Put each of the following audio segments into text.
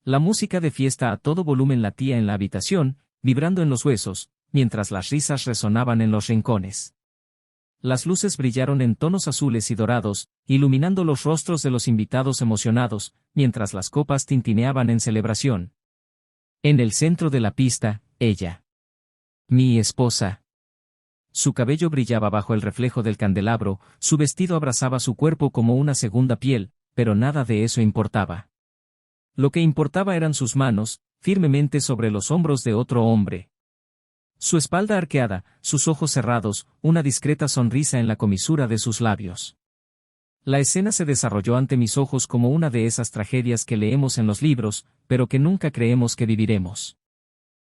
La música de fiesta a todo volumen latía en la habitación, vibrando en los huesos, mientras las risas resonaban en los rincones. Las luces brillaron en tonos azules y dorados, iluminando los rostros de los invitados emocionados, mientras las copas tintineaban en celebración. En el centro de la pista, ella. Mi esposa. Su cabello brillaba bajo el reflejo del candelabro, su vestido abrazaba su cuerpo como una segunda piel, pero nada de eso importaba. Lo que importaba eran sus manos, firmemente sobre los hombros de otro hombre. Su espalda arqueada, sus ojos cerrados, una discreta sonrisa en la comisura de sus labios. La escena se desarrolló ante mis ojos como una de esas tragedias que leemos en los libros, pero que nunca creemos que viviremos.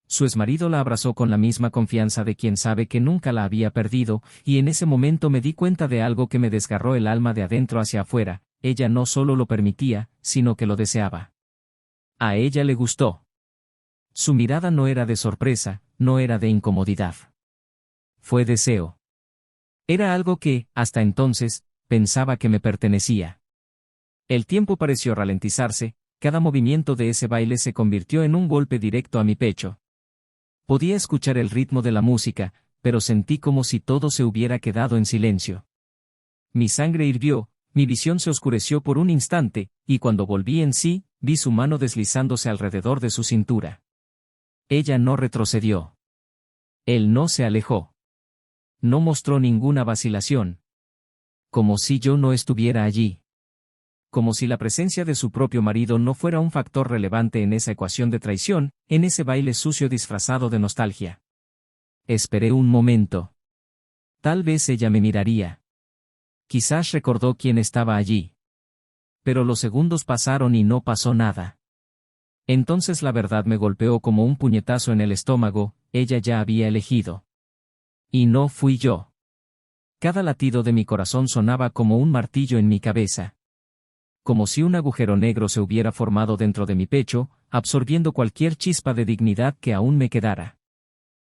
Su exmarido la abrazó con la misma confianza de quien sabe que nunca la había perdido, y en ese momento me di cuenta de algo que me desgarró el alma de adentro hacia afuera. Ella no solo lo permitía, sino que lo deseaba. A ella le gustó. Su mirada no era de sorpresa, no era de incomodidad. Fue deseo. Era algo que, hasta entonces, pensaba que me pertenecía. El tiempo pareció ralentizarse, cada movimiento de ese baile se convirtió en un golpe directo a mi pecho. Podía escuchar el ritmo de la música, pero sentí como si todo se hubiera quedado en silencio. Mi sangre hirvió, mi visión se oscureció por un instante, y cuando volví en sí, vi su mano deslizándose alrededor de su cintura. Ella no retrocedió. Él no se alejó. No mostró ninguna vacilación. Como si yo no estuviera allí. Como si la presencia de su propio marido no fuera un factor relevante en esa ecuación de traición, en ese baile sucio disfrazado de nostalgia. Esperé un momento. Tal vez ella me miraría. Quizás recordó quién estaba allí. Pero los segundos pasaron y no pasó nada. Entonces la verdad me golpeó como un puñetazo en el estómago, ella ya había elegido. Y no fui yo. Cada latido de mi corazón sonaba como un martillo en mi cabeza. Como si un agujero negro se hubiera formado dentro de mi pecho, absorbiendo cualquier chispa de dignidad que aún me quedara.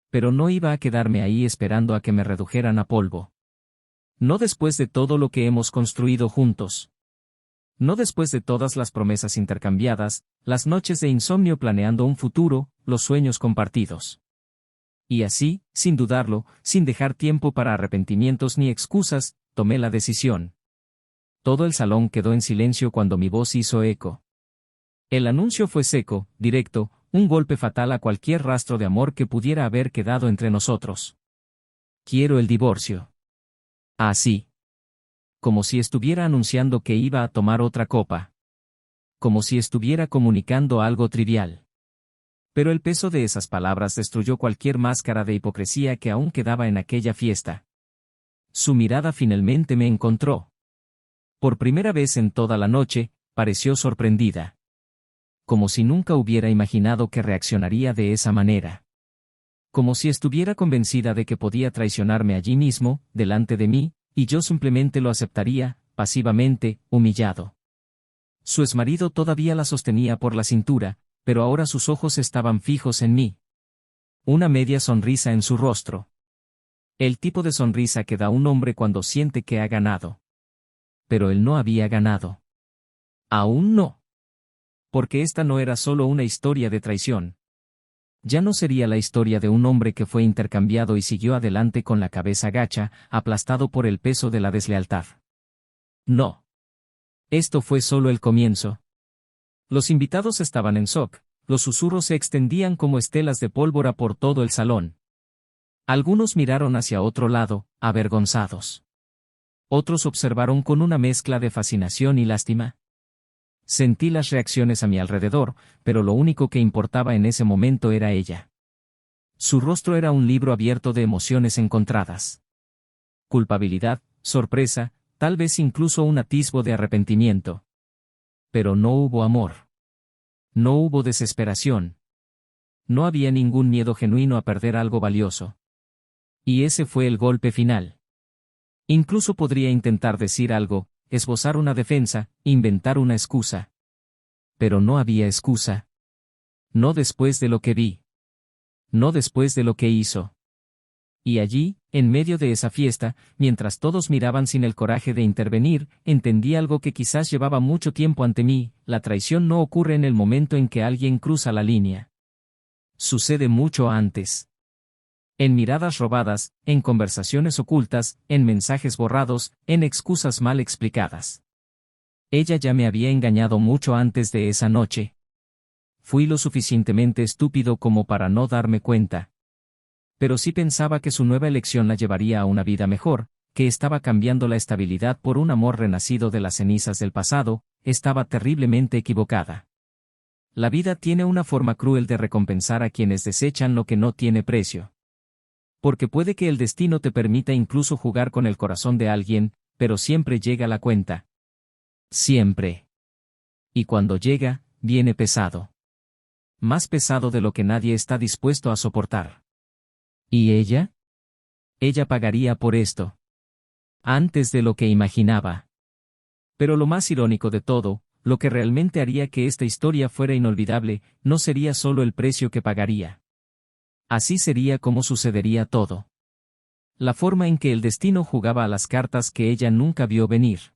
Pero no iba a quedarme ahí esperando a que me redujeran a polvo. No después de todo lo que hemos construido juntos. No después de todas las promesas intercambiadas, las noches de insomnio planeando un futuro, los sueños compartidos. Y así, sin dudarlo, sin dejar tiempo para arrepentimientos ni excusas, tomé la decisión. Todo el salón quedó en silencio cuando mi voz hizo eco. El anuncio fue seco, directo, un golpe fatal a cualquier rastro de amor que pudiera haber quedado entre nosotros. Quiero el divorcio. Así. Como si estuviera anunciando que iba a tomar otra copa. Como si estuviera comunicando algo trivial. Pero el peso de esas palabras destruyó cualquier máscara de hipocresía que aún quedaba en aquella fiesta. Su mirada finalmente me encontró. Por primera vez en toda la noche, pareció sorprendida. Como si nunca hubiera imaginado que reaccionaría de esa manera. Como si estuviera convencida de que podía traicionarme allí mismo, delante de mí, y yo simplemente lo aceptaría, pasivamente, humillado. Su exmarido todavía la sostenía por la cintura, pero ahora sus ojos estaban fijos en mí. Una media sonrisa en su rostro. El tipo de sonrisa que da un hombre cuando siente que ha ganado. Pero él no había ganado. Aún no. Porque esta no era solo una historia de traición. Ya no sería la historia de un hombre que fue intercambiado y siguió adelante con la cabeza gacha, aplastado por el peso de la deslealtad. No. Esto fue solo el comienzo. Los invitados estaban en shock, los susurros se extendían como estelas de pólvora por todo el salón. Algunos miraron hacia otro lado, avergonzados. Otros observaron con una mezcla de fascinación y lástima. Sentí las reacciones a mi alrededor, pero lo único que importaba en ese momento era ella. Su rostro era un libro abierto de emociones encontradas. Culpabilidad, sorpresa, tal vez incluso un atisbo de arrepentimiento. Pero no hubo amor. No hubo desesperación. No había ningún miedo genuino a perder algo valioso. Y ese fue el golpe final. Incluso podría intentar decir algo, esbozar una defensa, inventar una excusa. Pero no había excusa. No después de lo que vi. No después de lo que hizo. Y allí, en medio de esa fiesta, mientras todos miraban sin el coraje de intervenir, entendí algo que quizás llevaba mucho tiempo ante mí: la traición no ocurre en el momento en que alguien cruza la línea. Sucede mucho antes. En miradas robadas, en conversaciones ocultas, en mensajes borrados, en excusas mal explicadas. Ella ya me había engañado mucho antes de esa noche. Fui lo suficientemente estúpido como para no darme cuenta. Pero sí pensaba que su nueva elección la llevaría a una vida mejor, que estaba cambiando la estabilidad por un amor renacido de las cenizas del pasado. Estaba terriblemente equivocada. La vida tiene una forma cruel de recompensar a quienes desechan lo que no tiene precio. Porque puede que el destino te permita incluso jugar con el corazón de alguien, pero siempre llega la cuenta. Siempre. Y cuando llega, viene pesado. Más pesado de lo que nadie está dispuesto a soportar. ¿Y ella? Ella pagaría por esto. Antes de lo que imaginaba. Pero lo más irónico de todo, lo que realmente haría que esta historia fuera inolvidable, no sería solo el precio que pagaría. Así sería como sucedería todo. La forma en que el destino jugaba a las cartas que ella nunca vio venir.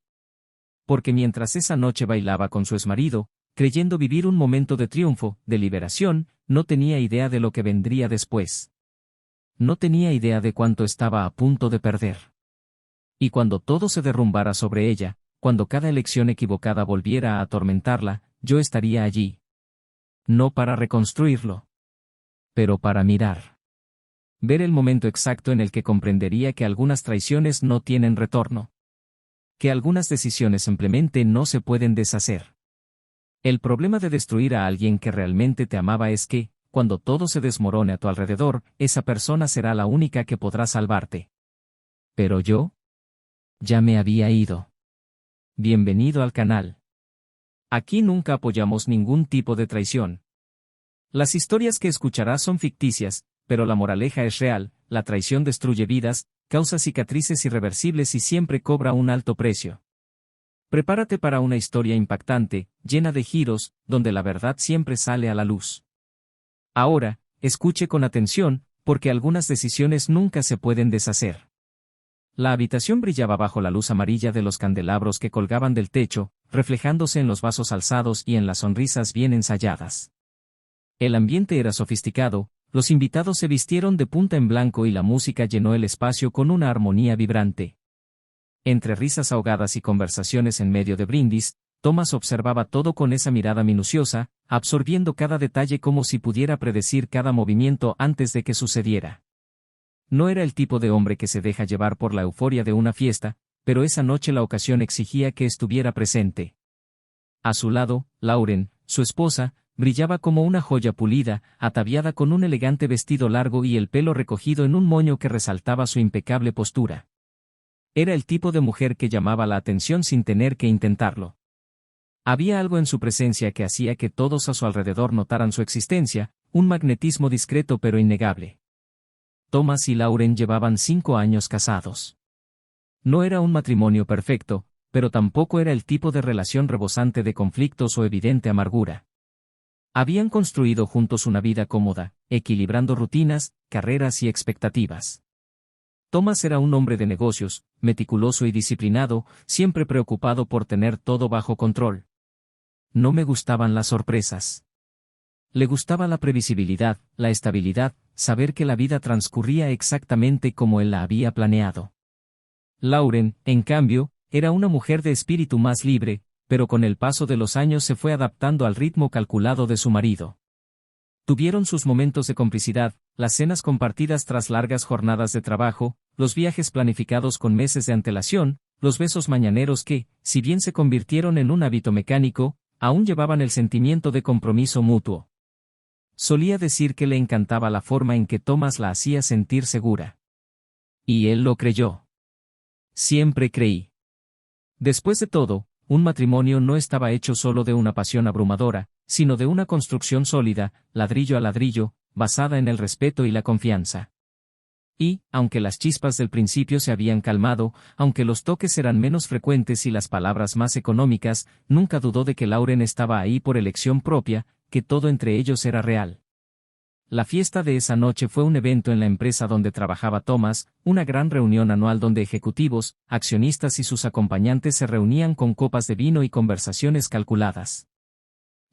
Porque mientras esa noche bailaba con su exmarido, creyendo vivir un momento de triunfo, de liberación, no tenía idea de lo que vendría después. No tenía idea de cuánto estaba a punto de perder. Y cuando todo se derrumbara sobre ella, cuando cada elección equivocada volviera a atormentarla, yo estaría allí. No para reconstruirlo. Pero para mirar. Ver el momento exacto en el que comprendería que algunas traiciones no tienen retorno. Que algunas decisiones simplemente no se pueden deshacer. El problema de destruir a alguien que realmente te amaba es que, cuando todo se desmorone a tu alrededor, esa persona será la única que podrá salvarte. Pero yo ya me había ido. Bienvenido al canal. Aquí nunca apoyamos ningún tipo de traición. Las historias que escucharás son ficticias, pero la moraleja es real: la traición destruye vidas, causa cicatrices irreversibles y siempre cobra un alto precio. Prepárate para una historia impactante, llena de giros, donde la verdad siempre sale a la luz. Ahora, escuche con atención, porque algunas decisiones nunca se pueden deshacer. La habitación brillaba bajo la luz amarilla de los candelabros que colgaban del techo, reflejándose en los vasos alzados y en las sonrisas bien ensayadas. El ambiente era sofisticado, los invitados se vistieron de punta en blanco y la música llenó el espacio con una armonía vibrante. Entre risas ahogadas y conversaciones en medio de brindis, Thomas observaba todo con esa mirada minuciosa, absorbiendo cada detalle como si pudiera predecir cada movimiento antes de que sucediera. No era el tipo de hombre que se deja llevar por la euforia de una fiesta, pero esa noche la ocasión exigía que estuviera presente. A su lado, Lauren, su esposa, brillaba como una joya pulida, ataviada con un elegante vestido largo y el pelo recogido en un moño que resaltaba su impecable postura. Era el tipo de mujer que llamaba la atención sin tener que intentarlo. Había algo en su presencia que hacía que todos a su alrededor notaran su existencia, un magnetismo discreto pero innegable. Thomas y Lauren llevaban 5 años casados. No era un matrimonio perfecto, pero tampoco era el tipo de relación rebosante de conflictos o evidente amargura. Habían construido juntos una vida cómoda, equilibrando rutinas, carreras y expectativas. Thomas era un hombre de negocios, meticuloso y disciplinado, siempre preocupado por tener todo bajo control. No me gustaban las sorpresas. Le gustaba la previsibilidad, la estabilidad, saber que la vida transcurría exactamente como él la había planeado. Lauren, en cambio, era una mujer de espíritu más libre, pero con el paso de los años se fue adaptando al ritmo calculado de su marido. Tuvieron sus momentos de complicidad, las cenas compartidas tras largas jornadas de trabajo, los viajes planificados con meses de antelación, los besos mañaneros que, si bien se convirtieron en un hábito mecánico, aún llevaban el sentimiento de compromiso mutuo. Solía decir que le encantaba la forma en que Thomas la hacía sentir segura. Y él lo creyó. Siempre creí. Después de todo, un matrimonio no estaba hecho solo de una pasión abrumadora, sino de una construcción sólida, ladrillo a ladrillo, basada en el respeto y la confianza. Y, aunque las chispas del principio se habían calmado, aunque los toques eran menos frecuentes y las palabras más económicas, nunca dudó de que Lauren estaba ahí por elección propia, que todo entre ellos era real. La fiesta de esa noche fue un evento en la empresa donde trabajaba Thomas, una gran reunión anual donde ejecutivos, accionistas y sus acompañantes se reunían con copas de vino y conversaciones calculadas.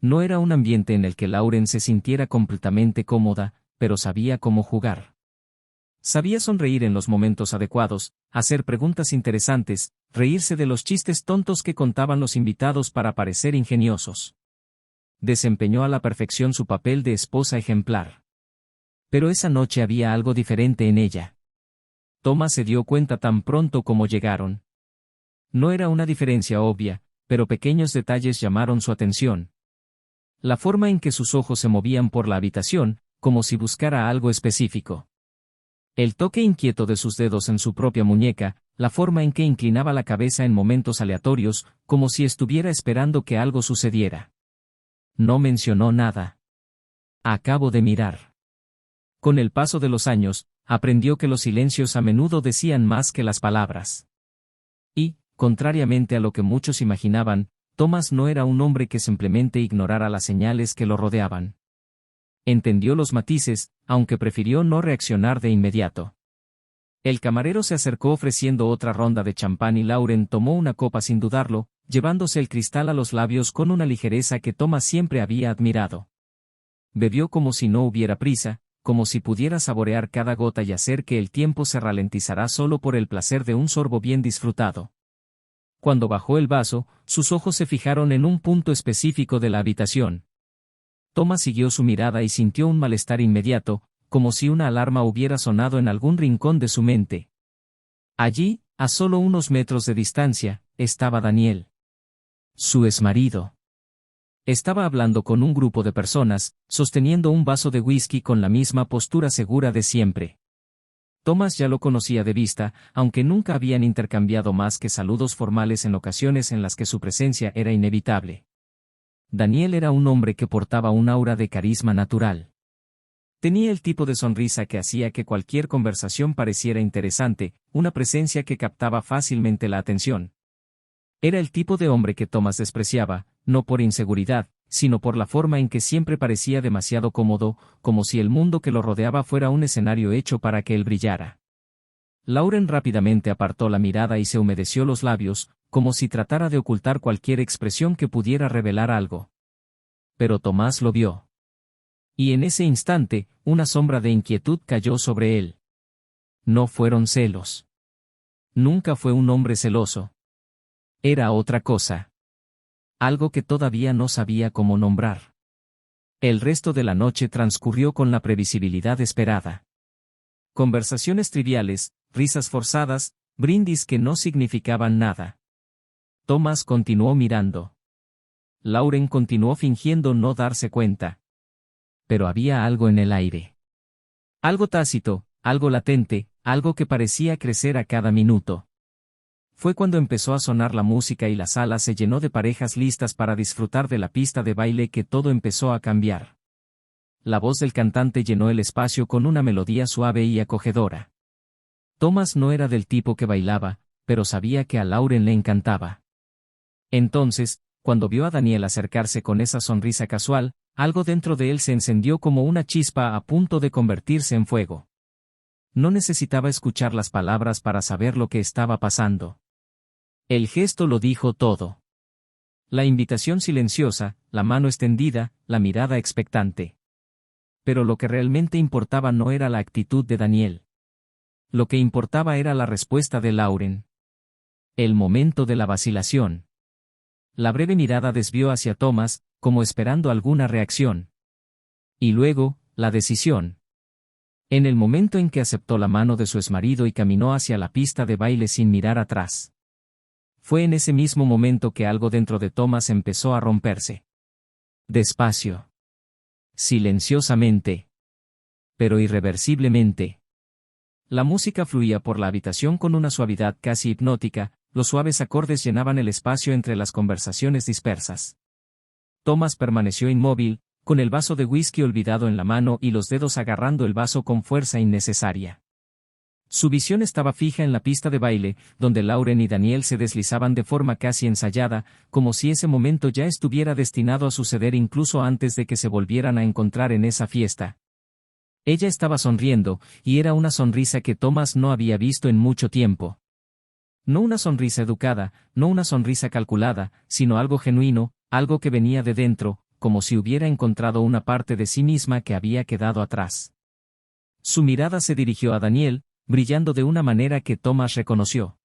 No era un ambiente en el que Lauren se sintiera completamente cómoda, pero sabía cómo jugar. Sabía sonreír en los momentos adecuados, hacer preguntas interesantes, reírse de los chistes tontos que contaban los invitados para parecer ingeniosos. Desempeñó a la perfección su papel de esposa ejemplar. Pero esa noche había algo diferente en ella. Thomas se dio cuenta tan pronto como llegaron. No era una diferencia obvia, pero pequeños detalles llamaron su atención. La forma en que sus ojos se movían por la habitación, como si buscara algo específico. El toque inquieto de sus dedos en su propia muñeca, la forma en que inclinaba la cabeza en momentos aleatorios, como si estuviera esperando que algo sucediera. No mencionó nada. Acabo de mirar. Con el paso de los años, aprendió que los silencios a menudo decían más que las palabras. Y, contrariamente a lo que muchos imaginaban, Thomas no era un hombre que simplemente ignorara las señales que lo rodeaban. Entendió los matices, aunque prefirió no reaccionar de inmediato. El camarero se acercó ofreciendo otra ronda de champán y Lauren tomó una copa sin dudarlo, llevándose el cristal a los labios con una ligereza que Thomas siempre había admirado. Bebió como si no hubiera prisa, como si pudiera saborear cada gota y hacer que el tiempo se ralentizara solo por el placer de un sorbo bien disfrutado. Cuando bajó el vaso, sus ojos se fijaron en un punto específico de la habitación. Thomas siguió su mirada y sintió un malestar inmediato, como si una alarma hubiera sonado en algún rincón de su mente. Allí, a solo unos metros de distancia, estaba Daniel. Su exmarido. Estaba hablando con un grupo de personas, sosteniendo un vaso de whisky con la misma postura segura de siempre. Thomas ya lo conocía de vista, aunque nunca habían intercambiado más que saludos formales en ocasiones en las que su presencia era inevitable. Daniel era un hombre que portaba un aura de carisma natural. Tenía el tipo de sonrisa que hacía que cualquier conversación pareciera interesante, una presencia que captaba fácilmente la atención. Era el tipo de hombre que Thomas despreciaba, no por inseguridad, sino por la forma en que siempre parecía demasiado cómodo, como si el mundo que lo rodeaba fuera un escenario hecho para que él brillara. Lauren rápidamente apartó la mirada y se humedeció los labios, como si tratara de ocultar cualquier expresión que pudiera revelar algo. Pero Tomás lo vio. Y en ese instante, una sombra de inquietud cayó sobre él. No fueron celos. Nunca fue un hombre celoso. Era otra cosa. Algo que todavía no sabía cómo nombrar. El resto de la noche transcurrió con la previsibilidad esperada. Conversaciones triviales, risas forzadas, brindis que no significaban nada. Thomas continuó mirando. Lauren continuó fingiendo no darse cuenta. Pero había algo en el aire. Algo tácito, algo latente, algo que parecía crecer a cada minuto. Fue cuando empezó a sonar la música y la sala se llenó de parejas listas para disfrutar de la pista de baile que todo empezó a cambiar. La voz del cantante llenó el espacio con una melodía suave y acogedora. Thomas no era del tipo que bailaba, pero sabía que a Lauren le encantaba. Entonces, cuando vio a Daniel acercarse con esa sonrisa casual, algo dentro de él se encendió como una chispa a punto de convertirse en fuego. No necesitaba escuchar las palabras para saber lo que estaba pasando. El gesto lo dijo todo. La invitación silenciosa, la mano extendida, la mirada expectante. Pero lo que realmente importaba no era la actitud de Daniel. Lo que importaba era la respuesta de Lauren. El momento de la vacilación. La breve mirada desvió hacia Thomas, como esperando alguna reacción. Y luego, la decisión. En el momento en que aceptó la mano de su exmarido y caminó hacia la pista de baile sin mirar atrás. Fue en ese mismo momento que algo dentro de Thomas empezó a romperse. Despacio. Silenciosamente. Pero irreversiblemente. La música fluía por la habitación con una suavidad casi hipnótica, los suaves acordes llenaban el espacio entre las conversaciones dispersas. Thomas permaneció inmóvil, con el vaso de whisky olvidado en la mano y los dedos agarrando el vaso con fuerza innecesaria. Su visión estaba fija en la pista de baile, donde Lauren y Daniel se deslizaban de forma casi ensayada, como si ese momento ya estuviera destinado a suceder incluso antes de que se volvieran a encontrar en esa fiesta. Ella estaba sonriendo, y era una sonrisa que Thomas no había visto en mucho tiempo. No una sonrisa educada, no una sonrisa calculada, sino algo genuino, algo que venía de dentro, como si hubiera encontrado una parte de sí misma que había quedado atrás. Su mirada se dirigió a Daniel, brillando de una manera que Thomas reconoció.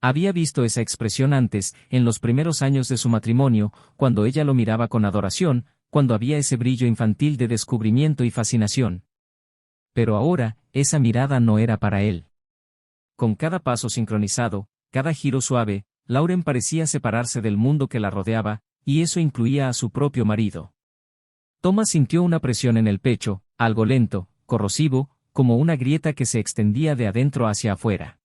Había visto esa expresión antes, en los primeros años de su matrimonio, cuando ella lo miraba con adoración, cuando había ese brillo infantil de descubrimiento y fascinación. Pero ahora, esa mirada no era para él. Con cada paso sincronizado, cada giro suave, Lauren parecía separarse del mundo que la rodeaba, y eso incluía a su propio marido. Thomas sintió una presión en el pecho, algo lento, corrosivo, como una grieta que se extendía de adentro hacia afuera.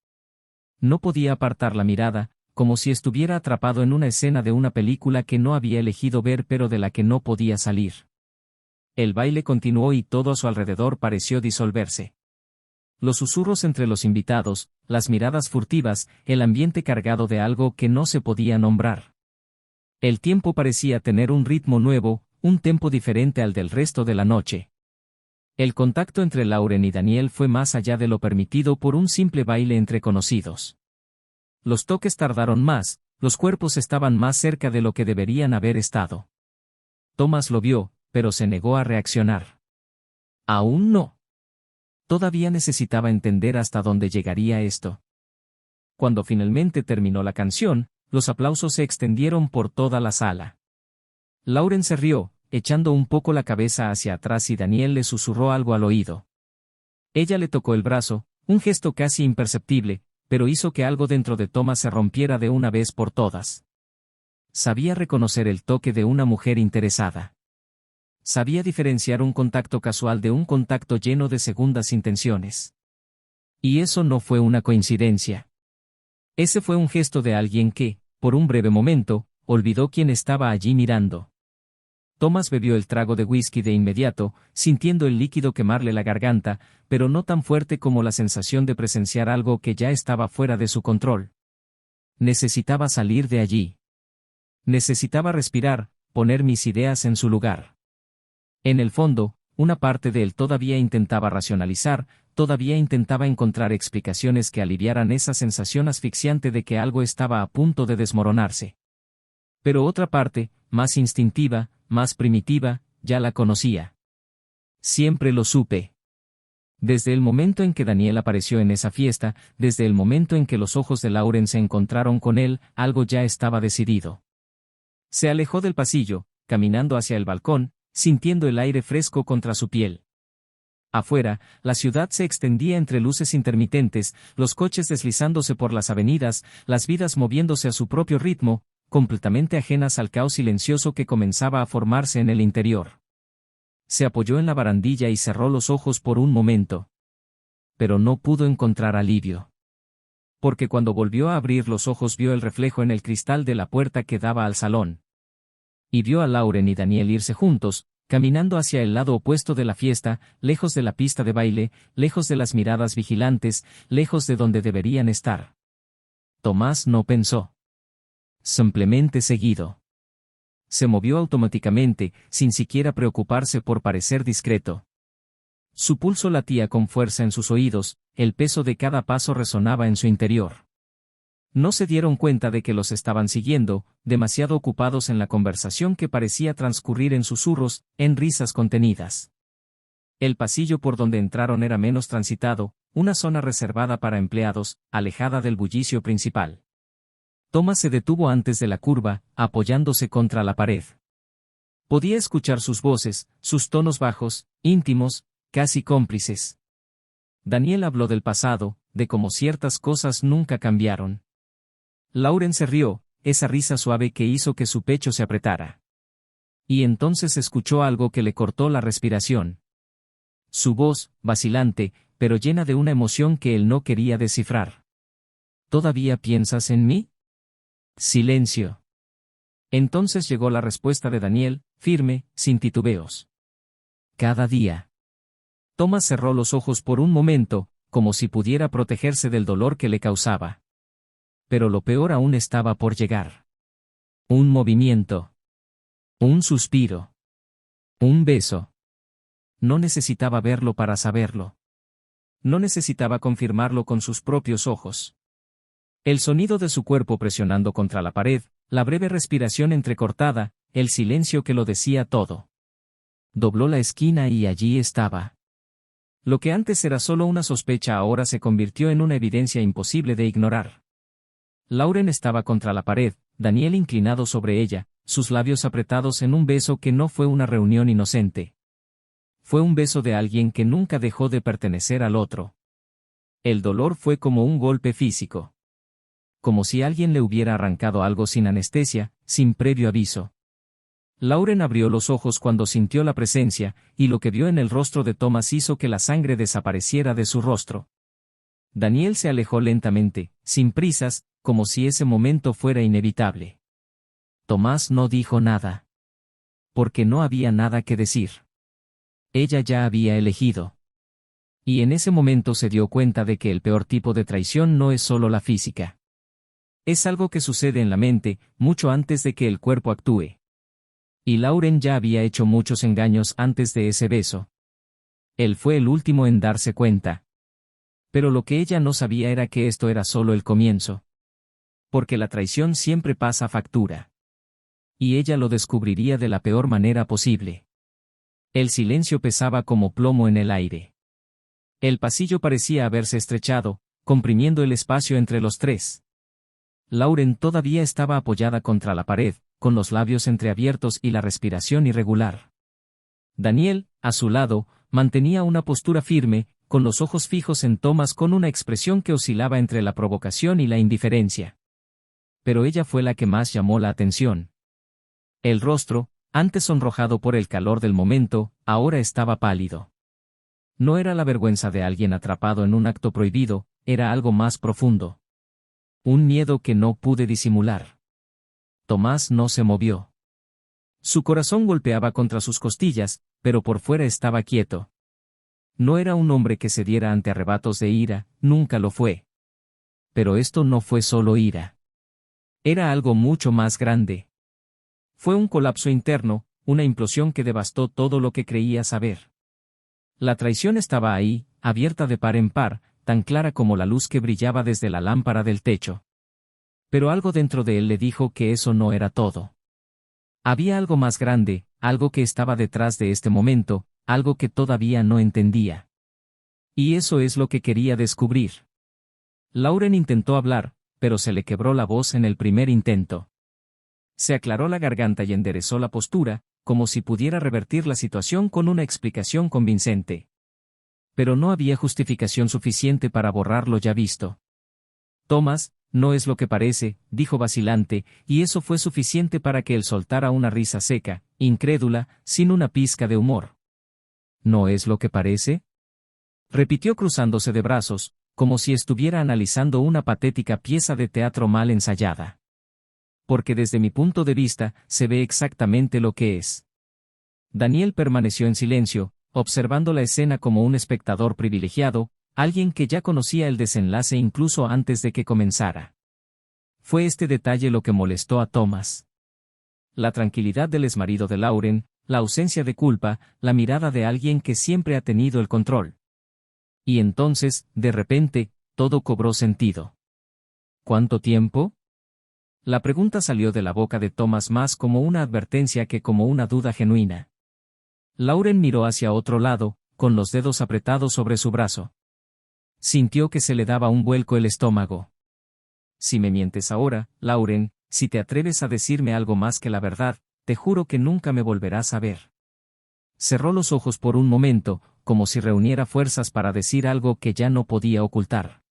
No podía apartar la mirada, como si estuviera atrapado en una escena de una película que no había elegido ver pero de la que no podía salir. El baile continuó y todo a su alrededor pareció disolverse. Los susurros entre los invitados, las miradas furtivas, el ambiente cargado de algo que no se podía nombrar. El tiempo parecía tener un ritmo nuevo, un tempo diferente al del resto de la noche. El contacto entre Lauren y Daniel fue más allá de lo permitido por un simple baile entre conocidos. Los toques tardaron más, los cuerpos estaban más cerca de lo que deberían haber estado. Thomas lo vio, pero se negó a reaccionar. Aún no. Todavía necesitaba entender hasta dónde llegaría esto. Cuando finalmente terminó la canción, los aplausos se extendieron por toda la sala. Lauren se rió, echando un poco la cabeza hacia atrás y Daniel le susurró algo al oído. Ella le tocó el brazo, un gesto casi imperceptible, pero hizo que algo dentro de Thomas se rompiera de una vez por todas. Sabía reconocer el toque de una mujer interesada. Sabía diferenciar un contacto casual de un contacto lleno de segundas intenciones. Y eso no fue una coincidencia. Ese fue un gesto de alguien que, por un breve momento, olvidó quién estaba allí mirando. Thomas bebió el trago de whisky de inmediato, sintiendo el líquido quemarle la garganta, pero no tan fuerte como la sensación de presenciar algo que ya estaba fuera de su control. Necesitaba salir de allí. Necesitaba respirar, poner mis ideas en su lugar. En el fondo, una parte de él todavía intentaba racionalizar, todavía intentaba encontrar explicaciones que aliviaran esa sensación asfixiante de que algo estaba a punto de desmoronarse. Pero otra parte, más instintiva, más primitiva, ya la conocía. Siempre lo supe. Desde el momento en que Daniel apareció en esa fiesta, desde el momento en que los ojos de Lauren se encontraron con él, algo ya estaba decidido. Se alejó del pasillo, caminando hacia el balcón, sintiendo el aire fresco contra su piel. Afuera, la ciudad se extendía entre luces intermitentes, los coches deslizándose por las avenidas, las vidas moviéndose a su propio ritmo, completamente ajenas al caos silencioso que comenzaba a formarse en el interior. Se apoyó en la barandilla y cerró los ojos por un momento. Pero no pudo encontrar alivio. Porque cuando volvió a abrir los ojos vio el reflejo en el cristal de la puerta que daba al salón. Y vio a Lauren y Daniel irse juntos, caminando hacia el lado opuesto de la fiesta, lejos de la pista de baile, lejos de las miradas vigilantes, lejos de donde deberían estar. Tomás no pensó. Simplemente seguido. Se movió automáticamente, sin siquiera preocuparse por parecer discreto. Su pulso latía con fuerza en sus oídos, el peso de cada paso resonaba en su interior. No se dieron cuenta de que los estaban siguiendo, demasiado ocupados en la conversación que parecía transcurrir en susurros, en risas contenidas. El pasillo por donde entraron era menos transitado, una zona reservada para empleados, alejada del bullicio principal. Thomas se detuvo antes de la curva, apoyándose contra la pared. Podía escuchar sus voces, sus tonos bajos, íntimos, casi cómplices. Daniel habló del pasado, de cómo ciertas cosas nunca cambiaron. Lauren se rió, esa risa suave que hizo que su pecho se apretara. Y entonces escuchó algo que le cortó la respiración. Su voz, vacilante, pero llena de una emoción que él no quería descifrar. ¿Todavía piensas en mí? Silencio. Entonces llegó la respuesta de Daniel, firme, sin titubeos. Cada día. Thomas cerró los ojos por un momento, como si pudiera protegerse del dolor que le causaba. Pero lo peor aún estaba por llegar. Un movimiento. Un suspiro. Un beso. No necesitaba verlo para saberlo. No necesitaba confirmarlo con sus propios ojos. El sonido de su cuerpo presionando contra la pared, la breve respiración entrecortada, el silencio que lo decía todo. Dobló la esquina y allí estaba. Lo que antes era solo una sospecha ahora se convirtió en una evidencia imposible de ignorar. Lauren estaba contra la pared, Daniel inclinado sobre ella, sus labios apretados en un beso que no fue una reunión inocente. Fue un beso de alguien que nunca dejó de pertenecer al otro. El dolor fue como un golpe físico. Como si alguien le hubiera arrancado algo sin anestesia, sin previo aviso. Lauren abrió los ojos cuando sintió la presencia, y lo que vio en el rostro de Thomas hizo que la sangre desapareciera de su rostro. Daniel se alejó lentamente, sin prisas, como si ese momento fuera inevitable. Tomás no dijo nada. Porque no había nada que decir. Ella ya había elegido. Y en ese momento se dio cuenta de que el peor tipo de traición no es solo la física. Es algo que sucede en la mente, mucho antes de que el cuerpo actúe. Y Lauren ya había hecho muchos engaños antes de ese beso. Él fue el último en darse cuenta. Pero lo que ella no sabía era que esto era solo el comienzo. Porque la traición siempre pasa factura. Y ella lo descubriría de la peor manera posible. El silencio pesaba como plomo en el aire. El pasillo parecía haberse estrechado, comprimiendo el espacio entre los tres. Lauren todavía estaba apoyada contra la pared, con los labios entreabiertos y la respiración irregular. Daniel, a su lado, mantenía una postura firme, con los ojos fijos en Thomas con una expresión que oscilaba entre la provocación y la indiferencia. Pero ella fue la que más llamó la atención. El rostro, antes sonrojado por el calor del momento, ahora estaba pálido. No era la vergüenza de alguien atrapado en un acto prohibido, era algo más profundo. Un miedo que no pude disimular. Tomás no se movió. Su corazón golpeaba contra sus costillas, pero por fuera estaba quieto. No era un hombre que cediera ante arrebatos de ira, nunca lo fue. Pero esto no fue solo ira. Era algo mucho más grande. Fue un colapso interno, una implosión que devastó todo lo que creía saber. La traición estaba ahí, abierta de par en par, tan clara como la luz que brillaba desde la lámpara del techo. Pero algo dentro de él le dijo que eso no era todo. Había algo más grande, algo que estaba detrás de este momento, algo que todavía no entendía. Y eso es lo que quería descubrir. Lauren intentó hablar, pero se le quebró la voz en el primer intento. Se aclaró la garganta y enderezó la postura, como si pudiera revertir la situación con una explicación convincente. Pero no había justificación suficiente para borrar lo ya visto. Thomas, no es lo que parece, dijo vacilante, y eso fue suficiente para que él soltara una risa seca, incrédula, sin una pizca de humor. ¿No es lo que parece? Repitió cruzándose de brazos, como si estuviera analizando una patética pieza de teatro mal ensayada. Porque desde mi punto de vista, se ve exactamente lo que es. Daniel permaneció en silencio, observando la escena como un espectador privilegiado, alguien que ya conocía el desenlace incluso antes de que comenzara. Fue este detalle lo que molestó a Thomas. La tranquilidad del exmarido de Lauren, la ausencia de culpa, la mirada de alguien que siempre ha tenido el control. Y entonces, de repente, todo cobró sentido. ¿Cuánto tiempo? La pregunta salió de la boca de Thomas más como una advertencia que como una duda genuina. Lauren miró hacia otro lado, con los dedos apretados sobre su brazo. Sintió que se le daba un vuelco el estómago. Si me mientes ahora, Lauren, si te atreves a decirme algo más que la verdad, te juro que nunca me volverás a ver. Cerró los ojos por un momento, como si reuniera fuerzas para decir algo que ya no podía ocultar.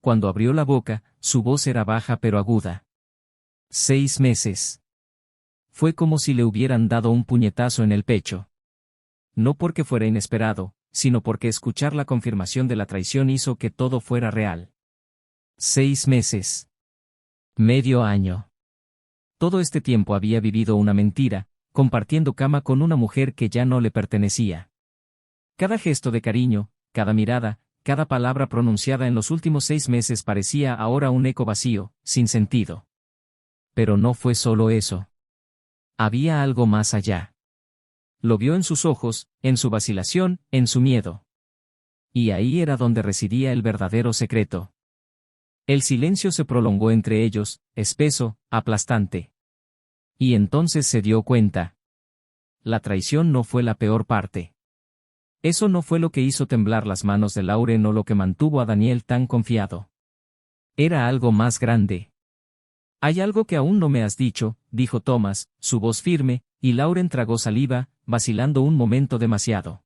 Cuando abrió la boca, su voz era baja pero aguda. 6 meses. Fue como si le hubieran dado un puñetazo en el pecho. No porque fuera inesperado, sino porque escuchar la confirmación de la traición hizo que todo fuera real. 6 meses. Medio año. Todo este tiempo había vivido una mentira, compartiendo cama con una mujer que ya no le pertenecía. Cada gesto de cariño, cada mirada, cada palabra pronunciada en los últimos 6 meses parecía ahora un eco vacío, sin sentido. Pero no fue solo eso. Había algo más allá. Lo vio en sus ojos, en su vacilación, en su miedo. Y ahí era donde residía el verdadero secreto. El silencio se prolongó entre ellos, espeso, aplastante. Y entonces se dio cuenta. La traición no fue la peor parte. Eso no fue lo que hizo temblar las manos de Lauren o lo que mantuvo a Daniel tan confiado. Era algo más grande. Hay algo que aún no me has dicho, dijo Thomas, su voz firme, y Lauren tragó saliva, vacilando un momento demasiado.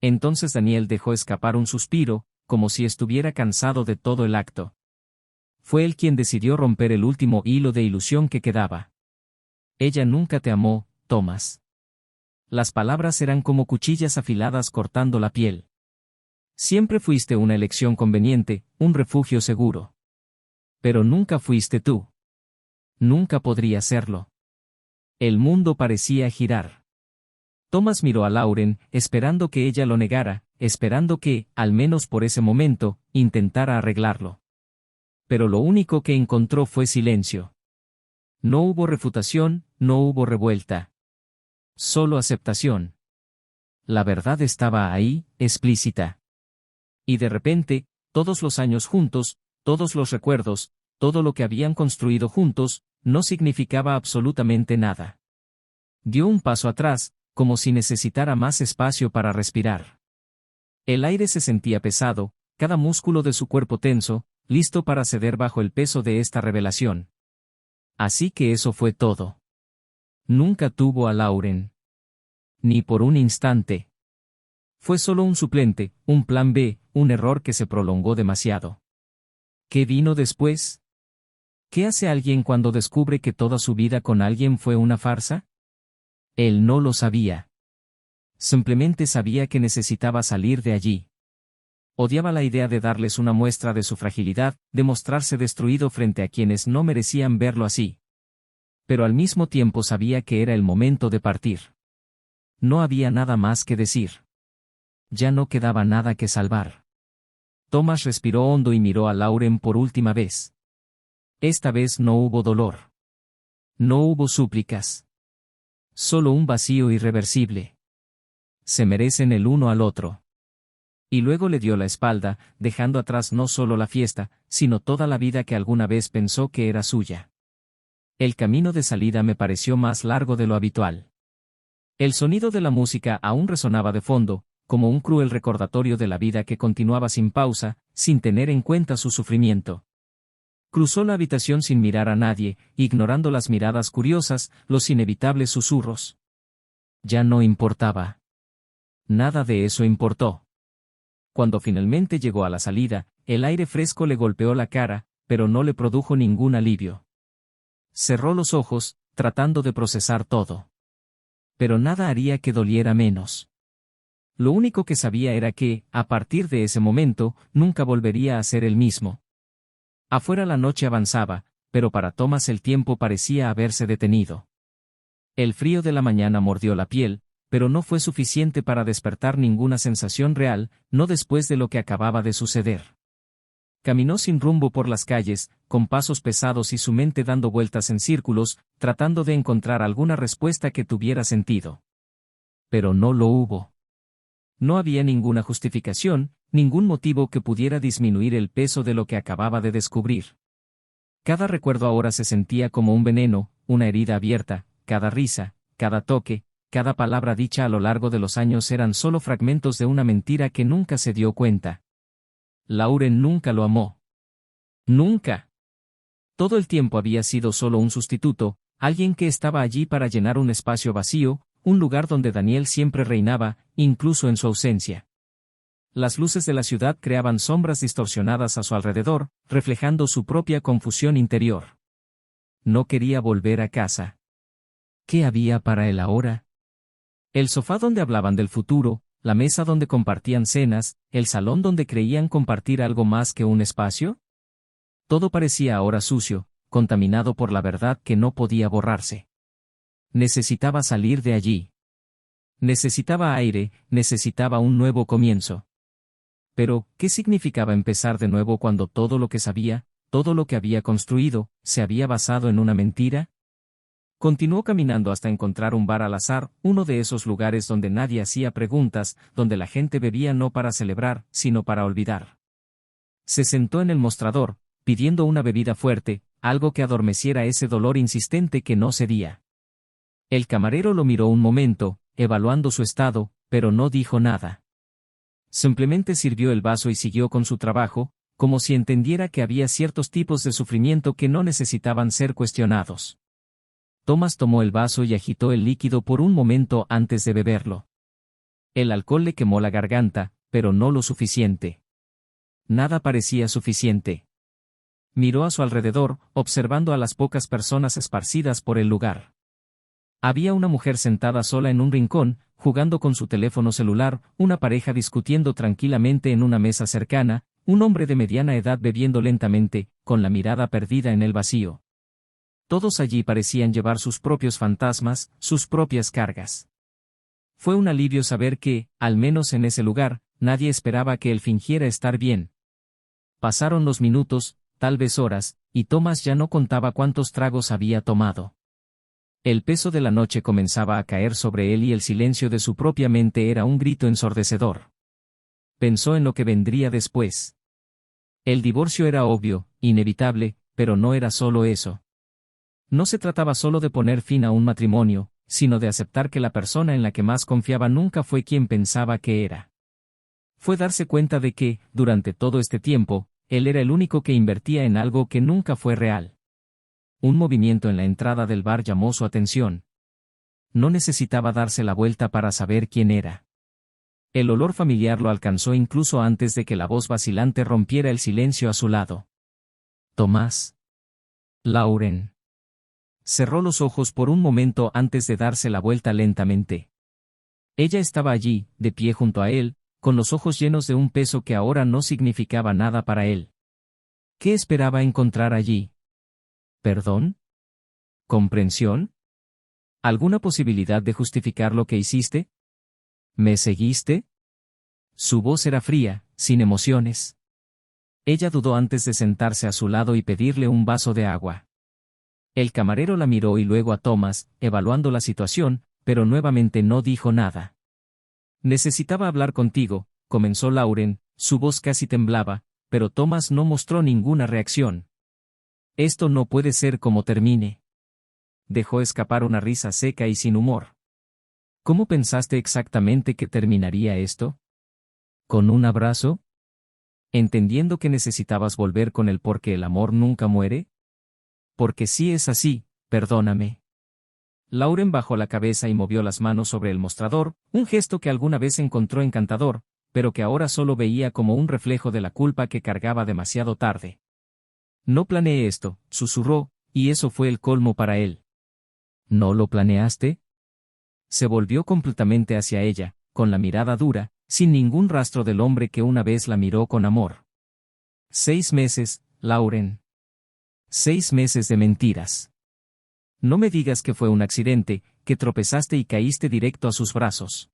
Entonces Daniel dejó escapar un suspiro, como si estuviera cansado de todo el acto. Fue él quien decidió romper el último hilo de ilusión que quedaba. Ella nunca te amó, Thomas. Las palabras eran como cuchillas afiladas cortando la piel. Siempre fuiste una elección conveniente, un refugio seguro. Pero nunca fuiste tú. Nunca podría serlo. El mundo parecía girar. Thomas miró a Lauren, esperando que ella lo negara, esperando que, al menos por ese momento, intentara arreglarlo. Pero lo único que encontró fue silencio. No hubo refutación, no hubo revuelta. Solo aceptación. La verdad estaba ahí, explícita. Y de repente, todos los años juntos, todos los recuerdos, todo lo que habían construido juntos, no significaba absolutamente nada. Dio un paso atrás, como si necesitara más espacio para respirar. El aire se sentía pesado, cada músculo de su cuerpo tenso, listo para ceder bajo el peso de esta revelación. Así que eso fue todo. Nunca tuvo a Lauren. Ni por un instante. Fue solo un suplente, un plan B, un error que se prolongó demasiado. ¿Qué vino después? ¿Qué hace alguien cuando descubre que toda su vida con alguien fue una farsa? Él no lo sabía. Simplemente sabía que necesitaba salir de allí. Odiaba la idea de darles una muestra de su fragilidad, de mostrarse destruido frente a quienes no merecían verlo así. Pero al mismo tiempo sabía que era el momento de partir. No había nada más que decir. Ya no quedaba nada que salvar. Thomas respiró hondo y miró a Lauren por última vez. Esta vez no hubo dolor. No hubo súplicas. Solo un vacío irreversible. Se merecen el uno al otro. Y luego le dio la espalda, dejando atrás no solo la fiesta, sino toda la vida que alguna vez pensó que era suya. El camino de salida me pareció más largo de lo habitual. El sonido de la música aún resonaba de fondo, como un cruel recordatorio de la vida que continuaba sin pausa, sin tener en cuenta su sufrimiento. Cruzó la habitación sin mirar a nadie, ignorando las miradas curiosas, los inevitables susurros. Ya no importaba. Nada de eso importó. Cuando finalmente llegó a la salida, el aire fresco le golpeó la cara, pero no le produjo ningún alivio. Cerró los ojos, tratando de procesar todo. Pero nada haría que doliera menos. Lo único que sabía era que, a partir de ese momento, nunca volvería a ser el mismo. Afuera la noche avanzaba, pero para Thomas el tiempo parecía haberse detenido. El frío de la mañana mordió la piel, pero no fue suficiente para despertar ninguna sensación real, no después de lo que acababa de suceder. Caminó sin rumbo por las calles, con pasos pesados y su mente dando vueltas en círculos, tratando de encontrar alguna respuesta que tuviera sentido. Pero no lo hubo. No había ninguna justificación, ningún motivo que pudiera disminuir el peso de lo que acababa de descubrir. Cada recuerdo ahora se sentía como un veneno, una herida abierta, cada risa, cada toque, cada palabra dicha a lo largo de los años eran solo fragmentos de una mentira que nunca se dio cuenta. Lauren nunca lo amó. Nunca. Todo el tiempo había sido solo un sustituto, alguien que estaba allí para llenar un espacio vacío, un lugar donde Daniel siempre reinaba, incluso en su ausencia. Las luces de la ciudad creaban sombras distorsionadas a su alrededor, reflejando su propia confusión interior. No quería volver a casa. ¿Qué había para él ahora? El sofá donde hablaban del futuro, la mesa donde compartían cenas, el salón donde creían compartir algo más que un espacio. Todo parecía ahora sucio, contaminado por la verdad que no podía borrarse. Necesitaba salir de allí. Necesitaba aire, necesitaba un nuevo comienzo. Pero, ¿qué significaba empezar de nuevo cuando todo lo que sabía, todo lo que había construido, se había basado en una mentira? Continuó caminando hasta encontrar un bar al azar, uno de esos lugares donde nadie hacía preguntas, donde la gente bebía no para celebrar, sino para olvidar. Se sentó en el mostrador, pidiendo una bebida fuerte, algo que adormeciera ese dolor insistente que no cedía. El camarero lo miró un momento, evaluando su estado, pero no dijo nada. Simplemente sirvió el vaso y siguió con su trabajo, como si entendiera que había ciertos tipos de sufrimiento que no necesitaban ser cuestionados. Thomas tomó el vaso y agitó el líquido por un momento antes de beberlo. El alcohol le quemó la garganta, pero no lo suficiente. Nada parecía suficiente. Miró a su alrededor, observando a las pocas personas esparcidas por el lugar. Había una mujer sentada sola en un rincón, jugando con su teléfono celular, una pareja discutiendo tranquilamente en una mesa cercana, un hombre de mediana edad bebiendo lentamente, con la mirada perdida en el vacío. Todos allí parecían llevar sus propios fantasmas, sus propias cargas. Fue un alivio saber que, al menos en ese lugar, nadie esperaba que él fingiera estar bien. Pasaron los minutos, tal vez horas, y Thomas ya no contaba cuántos tragos había tomado. El peso de la noche comenzaba a caer sobre él y el silencio de su propia mente era un grito ensordecedor. Pensó en lo que vendría después. El divorcio era obvio, inevitable, pero no era solo eso. No se trataba solo de poner fin a un matrimonio, sino de aceptar que la persona en la que más confiaba nunca fue quien pensaba que era. Fue darse cuenta de que, durante todo este tiempo, él era el único que invertía en algo que nunca fue real. Un movimiento en la entrada del bar llamó su atención. No necesitaba darse la vuelta para saber quién era. El olor familiar lo alcanzó incluso antes de que la voz vacilante rompiera el silencio a su lado. Tomás. Lauren. Cerró los ojos por un momento antes de darse la vuelta lentamente. Ella estaba allí, de pie junto a él, con los ojos llenos de un peso que ahora no significaba nada para él. ¿Qué esperaba encontrar allí? ¿Perdón? ¿Comprensión? ¿Alguna posibilidad de justificar lo que hiciste? ¿Me seguiste? Su voz era fría, sin emociones. Ella dudó antes de sentarse a su lado y pedirle un vaso de agua. El camarero la miró y luego a Thomas, evaluando la situación, pero nuevamente no dijo nada. Necesitaba hablar contigo, comenzó Lauren, su voz casi temblaba, pero Thomas no mostró ninguna reacción. Esto no puede ser como termine. Dejó escapar una risa seca y sin humor. ¿Cómo pensaste exactamente que terminaría esto? ¿Con un abrazo? ¿Entendiendo que necesitabas volver con él porque el amor nunca muere? Porque si es así, perdóname. Lauren bajó la cabeza y movió las manos sobre el mostrador, un gesto que alguna vez encontró encantador, pero que ahora solo veía como un reflejo de la culpa que cargaba demasiado tarde. No planeé esto, susurró, y eso fue el colmo para él. ¿No lo planeaste? Se volvió completamente hacia ella, con la mirada dura, sin ningún rastro del hombre que una vez la miró con amor. 6 meses, Lauren. 6 meses de mentiras. No me digas que fue un accidente, que tropezaste y caíste directo a sus brazos.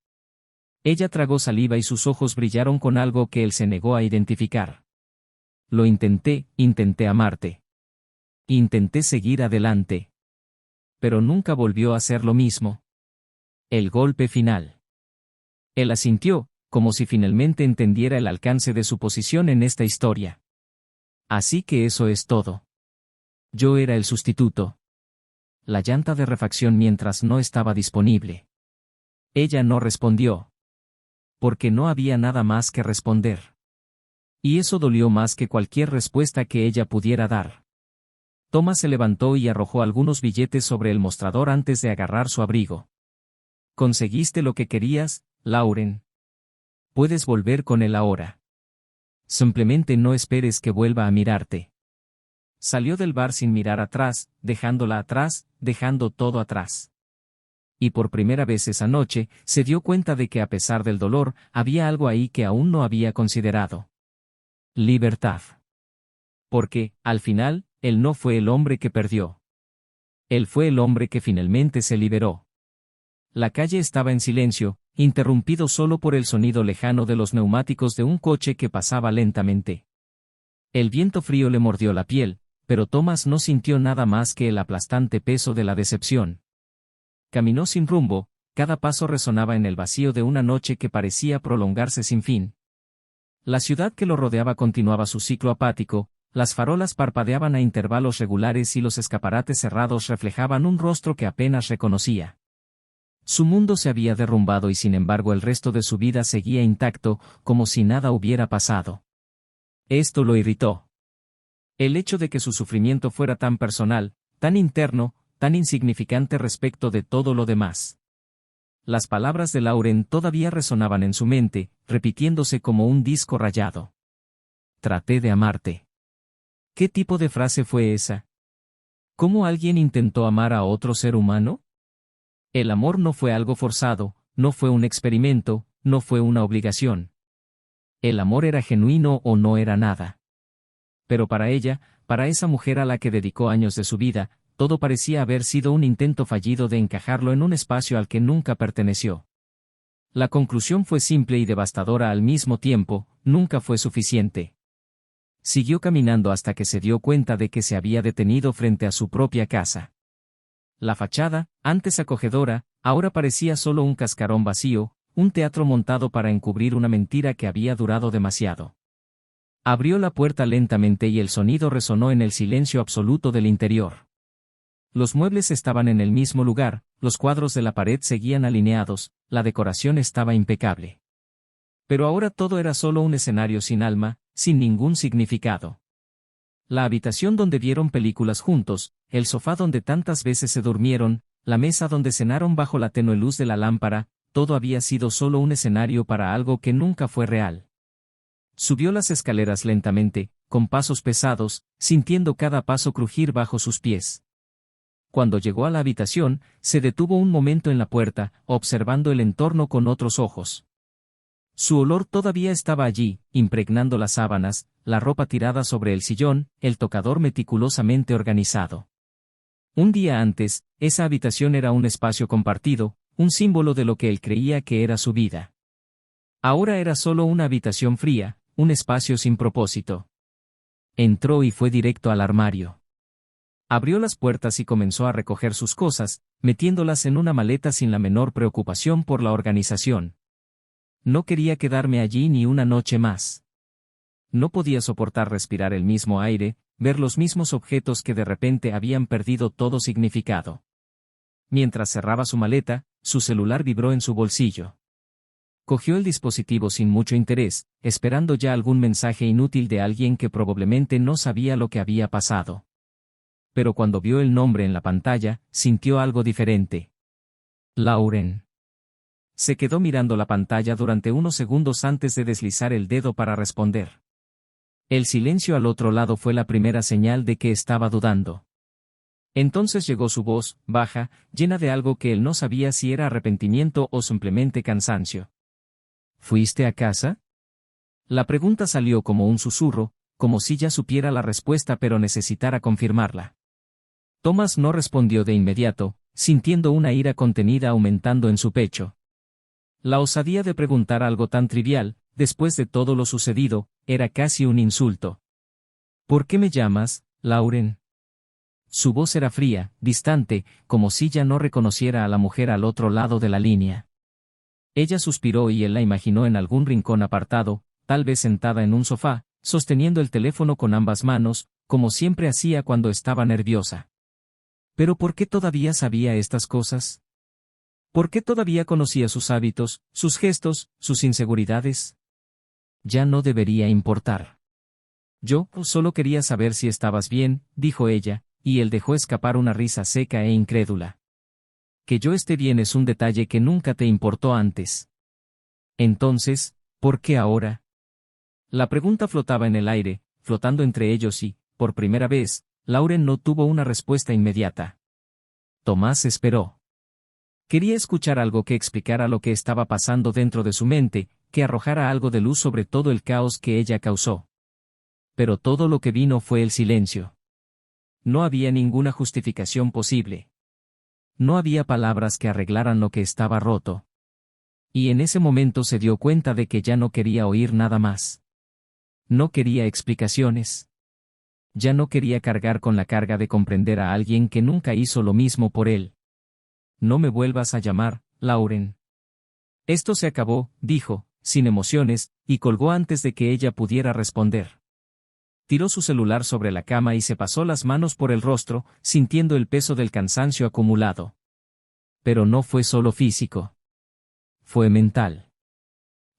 Ella tragó saliva y sus ojos brillaron con algo que él se negó a identificar. Lo intenté amarte. Intenté seguir adelante. Pero nunca volvió a ser lo mismo. El golpe final. Él asintió, como si finalmente entendiera el alcance de su posición en esta historia. Así que eso es todo. Yo era el sustituto. La llanta de refacción mientras no estaba disponible. Ella no respondió. Porque no había nada más que responder. Y eso dolió más que cualquier respuesta que ella pudiera dar. Thomas se levantó y arrojó algunos billetes sobre el mostrador antes de agarrar su abrigo. ¿Conseguiste lo que querías, Lauren? Puedes volver con él ahora. Simplemente no esperes que vuelva a mirarte. Salió del bar sin mirar atrás, dejándola atrás, dejando todo atrás. Y por primera vez esa noche, se dio cuenta de que a pesar del dolor, había algo ahí que aún no había considerado. Libertad. Porque, al final, él no fue el hombre que perdió. Él fue el hombre que finalmente se liberó. La calle estaba en silencio, interrumpido solo por el sonido lejano de los neumáticos de un coche que pasaba lentamente. El viento frío le mordió la piel, pero Thomas no sintió nada más que el aplastante peso de la decepción. Caminó sin rumbo, cada paso resonaba en el vacío de una noche que parecía prolongarse sin fin. La ciudad que lo rodeaba continuaba su ciclo apático, las farolas parpadeaban a intervalos regulares y los escaparates cerrados reflejaban un rostro que apenas reconocía. Su mundo se había derrumbado y sin embargo el resto de su vida seguía intacto, como si nada hubiera pasado. Esto lo irritó. El hecho de que su sufrimiento fuera tan personal, tan interno, tan insignificante respecto de todo lo demás. Las palabras de Lauren todavía resonaban en su mente, repitiéndose como un disco rayado. Traté de amarte. ¿Qué tipo de frase fue esa? ¿Cómo alguien intentó amar a otro ser humano? El amor no fue algo forzado, no fue un experimento, no fue una obligación. El amor era genuino o no era nada. Pero para ella, para esa mujer a la que dedicó años de su vida, todo parecía haber sido un intento fallido de encajarlo en un espacio al que nunca perteneció. La conclusión fue simple y devastadora al mismo tiempo, nunca fue suficiente. Siguió caminando hasta que se dio cuenta de que se había detenido frente a su propia casa. La fachada, antes acogedora, ahora parecía solo un cascarón vacío, un teatro montado para encubrir una mentira que había durado demasiado. Abrió la puerta lentamente y el sonido resonó en el silencio absoluto del interior. Los muebles estaban en el mismo lugar, los cuadros de la pared seguían alineados, la decoración estaba impecable. Pero ahora todo era solo un escenario sin alma, sin ningún significado. La habitación donde vieron películas juntos, el sofá donde tantas veces se durmieron, la mesa donde cenaron bajo la tenue luz de la lámpara, todo había sido solo un escenario para algo que nunca fue real. Subió las escaleras lentamente, con pasos pesados, sintiendo cada paso crujir bajo sus pies. Cuando llegó a la habitación, se detuvo un momento en la puerta, observando el entorno con otros ojos. Su olor todavía estaba allí, impregnando las sábanas, la ropa tirada sobre el sillón, el tocador meticulosamente organizado. Un día antes, esa habitación era un espacio compartido, un símbolo de lo que él creía que era su vida. Ahora era solo una habitación fría, un espacio sin propósito. Entró y fue directo al armario. Abrió las puertas y comenzó a recoger sus cosas, metiéndolas en una maleta sin la menor preocupación por la organización. No quería quedarme allí ni una noche más. No podía soportar respirar el mismo aire, ver los mismos objetos que de repente habían perdido todo significado. Mientras cerraba su maleta, su celular vibró en su bolsillo. Cogió el dispositivo sin mucho interés, esperando ya algún mensaje inútil de alguien que probablemente no sabía lo que había pasado. Pero cuando vio el nombre en la pantalla, sintió algo diferente. Lauren. Se quedó mirando la pantalla durante unos segundos antes de deslizar el dedo para responder. El silencio al otro lado fue la primera señal de que estaba dudando. Entonces llegó su voz, baja, llena de algo que él no sabía si era arrepentimiento o simplemente cansancio. ¿Fuiste a casa? La pregunta salió como un susurro, como si ya supiera la respuesta pero necesitara confirmarla. Thomas no respondió de inmediato, sintiendo una ira contenida aumentando en su pecho. La osadía de preguntar algo tan trivial, después de todo lo sucedido, era casi un insulto. ¿Por qué me llamas, Lauren? Su voz era fría, distante, como si ya no reconociera a la mujer al otro lado de la línea. Ella suspiró y él la imaginó en algún rincón apartado, tal vez sentada en un sofá, sosteniendo el teléfono con ambas manos, como siempre hacía cuando estaba nerviosa. ¿Pero por qué todavía sabía estas cosas? ¿Por qué todavía conocía sus hábitos, sus gestos, sus inseguridades? Ya no debería importar. Yo solo quería saber si estabas bien, dijo ella, y él dejó escapar una risa seca e incrédula. Que yo esté bien es un detalle que nunca te importó antes. Entonces, ¿por qué ahora? La pregunta flotaba en el aire, flotando entre ellos y, por primera vez, Lauren no tuvo una respuesta inmediata. Tomás esperó. Quería escuchar algo que explicara lo que estaba pasando dentro de su mente, que arrojara algo de luz sobre todo el caos que ella causó. Pero todo lo que vino fue el silencio. No había ninguna justificación posible. No había palabras que arreglaran lo que estaba roto. Y en ese momento se dio cuenta de que ya no quería oír nada más. No quería explicaciones. Ya no quería cargar con la carga de comprender a alguien que nunca hizo lo mismo por él. No me vuelvas a llamar, Lauren. Esto se acabó, dijo, sin emociones, y colgó antes de que ella pudiera responder. Tiró su celular sobre la cama y se pasó las manos por el rostro, sintiendo el peso del cansancio acumulado. Pero no fue solo físico. Fue mental.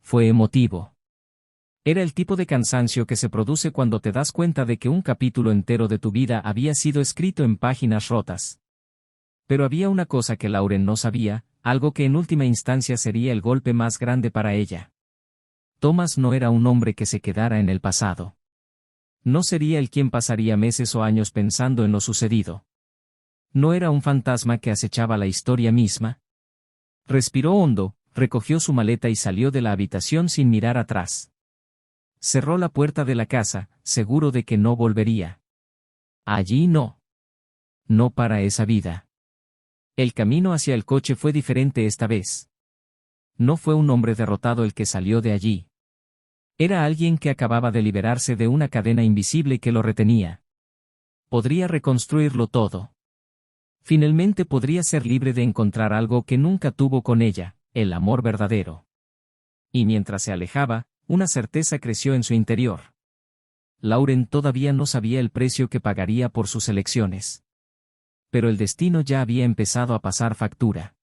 Fue emotivo. Era el tipo de cansancio que se produce cuando te das cuenta de que un capítulo entero de tu vida había sido escrito en páginas rotas. Pero había una cosa que Lauren no sabía, algo que en última instancia sería el golpe más grande para ella. Thomas no era un hombre que se quedara en el pasado. No sería el quien pasaría meses o años pensando en lo sucedido. No era un fantasma que acechaba la historia misma. Respiró hondo, recogió su maleta y salió de la habitación sin mirar atrás. Cerró la puerta de la casa, seguro de que no volvería. Allí no. No para esa vida. El camino hacia el coche fue diferente esta vez. No fue un hombre derrotado el que salió de allí. Era alguien que acababa de liberarse de una cadena invisible que lo retenía. Podría reconstruirlo todo. Finalmente podría ser libre de encontrar algo que nunca tuvo con ella, el amor verdadero. Y mientras se alejaba, una certeza creció en su interior. Lauren todavía no sabía el precio que pagaría por sus elecciones. Pero el destino ya había empezado a pasar factura.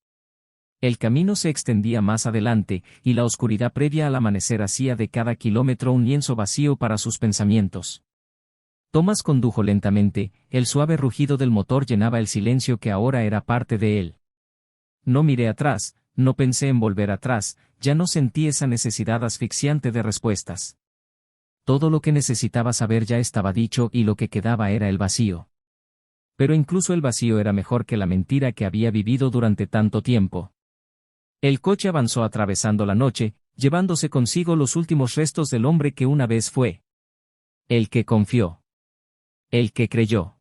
El camino se extendía más adelante, y la oscuridad previa al amanecer hacía de cada kilómetro un lienzo vacío para sus pensamientos. Thomas condujo lentamente, el suave rugido del motor llenaba el silencio que ahora era parte de él. No miré atrás, no pensé en volver atrás, ya no sentí esa necesidad asfixiante de respuestas. Todo lo que necesitaba saber ya estaba dicho y lo que quedaba era el vacío. Pero incluso el vacío era mejor que la mentira que había vivido durante tanto tiempo. El coche avanzó atravesando la noche, llevándose consigo los últimos restos del hombre que una vez fue. El que confió. El que creyó.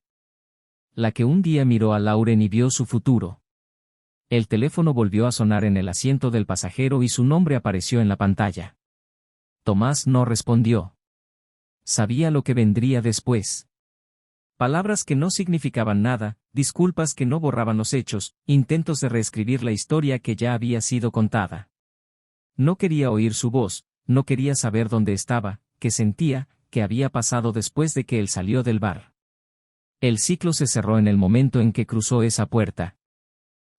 La que un día miró a Lauren y vio su futuro. El teléfono volvió a sonar en el asiento del pasajero y su nombre apareció en la pantalla. Tomás no respondió. Sabía lo que vendría después. Palabras que no significaban nada, disculpas que no borraban los hechos, intentos de reescribir la historia que ya había sido contada. No quería oír su voz, no quería saber dónde estaba, qué sentía, qué había pasado después de que él salió del bar. El ciclo se cerró en el momento en que cruzó esa puerta.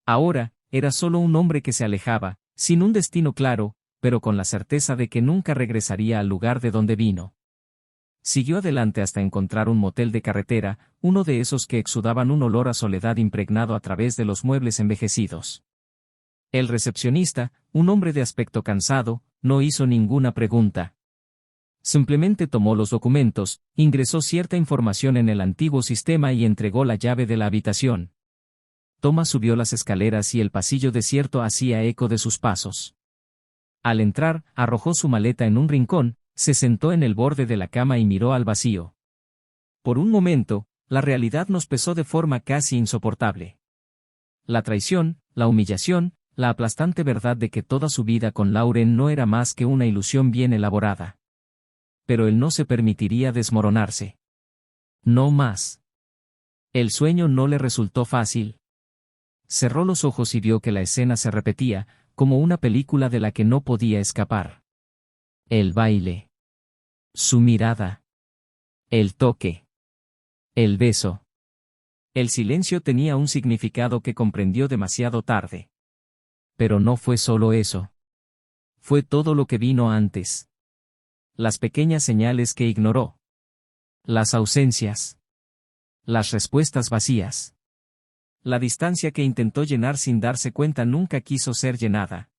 Ahora, era solo un hombre que se alejaba, sin un destino claro, pero con la certeza de que nunca regresaría al lugar de donde vino. Siguió adelante hasta encontrar un motel de carretera, uno de esos que exudaban un olor a soledad impregnado a través de los muebles envejecidos. El recepcionista, un hombre de aspecto cansado, no hizo ninguna pregunta. Simplemente tomó los documentos, ingresó cierta información en el antiguo sistema y entregó la llave de la habitación. Thomas subió las escaleras y el pasillo desierto hacía eco de sus pasos. Al entrar, arrojó su maleta en un rincón, se sentó en el borde de la cama y miró al vacío. Por un momento, la realidad nos pesó de forma casi insoportable. La traición, la humillación, la aplastante verdad de que toda su vida con Lauren no era más que una ilusión bien elaborada. Pero él no se permitiría desmoronarse. No más. El sueño no le resultó fácil. Cerró los ojos y vio que la escena se repetía, como una película de la que no podía escapar. El baile. Su mirada. El toque. El beso. El silencio tenía un significado que comprendió demasiado tarde. Pero no fue solo eso. Fue todo lo que vino antes. Las pequeñas señales que ignoró. Las ausencias. Las respuestas vacías. La distancia que intentó llenar sin darse cuenta nunca quiso ser llenada.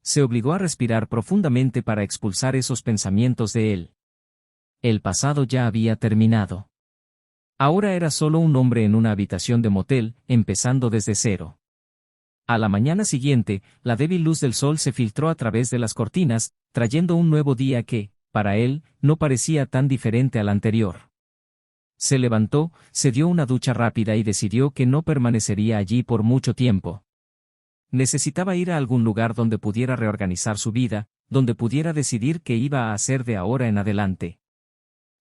Se obligó a respirar profundamente para expulsar esos pensamientos de él. El pasado ya había terminado. Ahora era solo un hombre en una habitación de motel, empezando desde cero. A la mañana siguiente, la débil luz del sol se filtró a través de las cortinas, trayendo un nuevo día que, para él, no parecía tan diferente al anterior. Se levantó, se dio una ducha rápida y decidió que no permanecería allí por mucho tiempo. Necesitaba ir a algún lugar donde pudiera reorganizar su vida, donde pudiera decidir qué iba a hacer de ahora en adelante.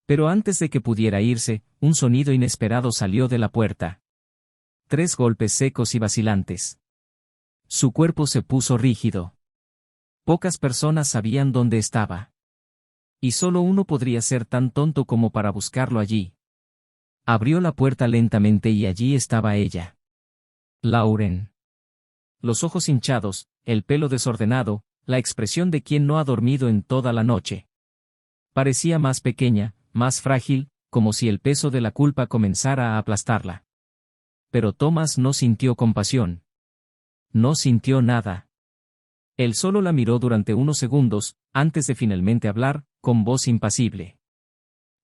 Pero antes de que pudiera irse, un sonido inesperado salió de la puerta. 3 golpes secos y vacilantes. Su cuerpo se puso rígido. Pocas personas sabían dónde estaba. Y solo uno podría ser tan tonto como para buscarlo allí. Abrió la puerta lentamente y allí estaba ella. Lauren. Los ojos hinchados, el pelo desordenado, la expresión de quien no ha dormido en toda la noche. Parecía más pequeña, más frágil, como si el peso de la culpa comenzara a aplastarla. Pero Thomas no sintió compasión. No sintió nada. Él solo la miró durante unos segundos, antes de finalmente hablar, con voz impasible.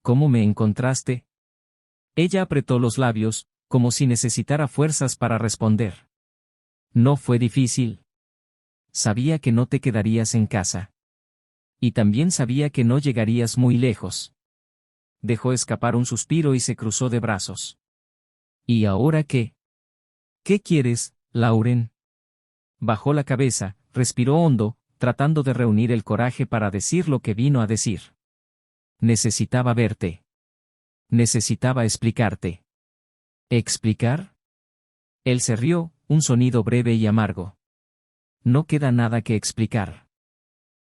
¿Cómo me encontraste? Ella apretó los labios, como si necesitara fuerzas para responder. No fue difícil. Sabía que no te quedarías en casa. Y también sabía que no llegarías muy lejos. Dejó escapar un suspiro y se cruzó de brazos. ¿Y ahora qué? ¿Qué quieres, Lauren? Bajó la cabeza, respiró hondo, tratando de reunir el coraje para decir lo que vino a decir. Necesitaba verte. Necesitaba explicarte. ¿Explicar? Él se rió, un sonido breve y amargo. No queda nada que explicar.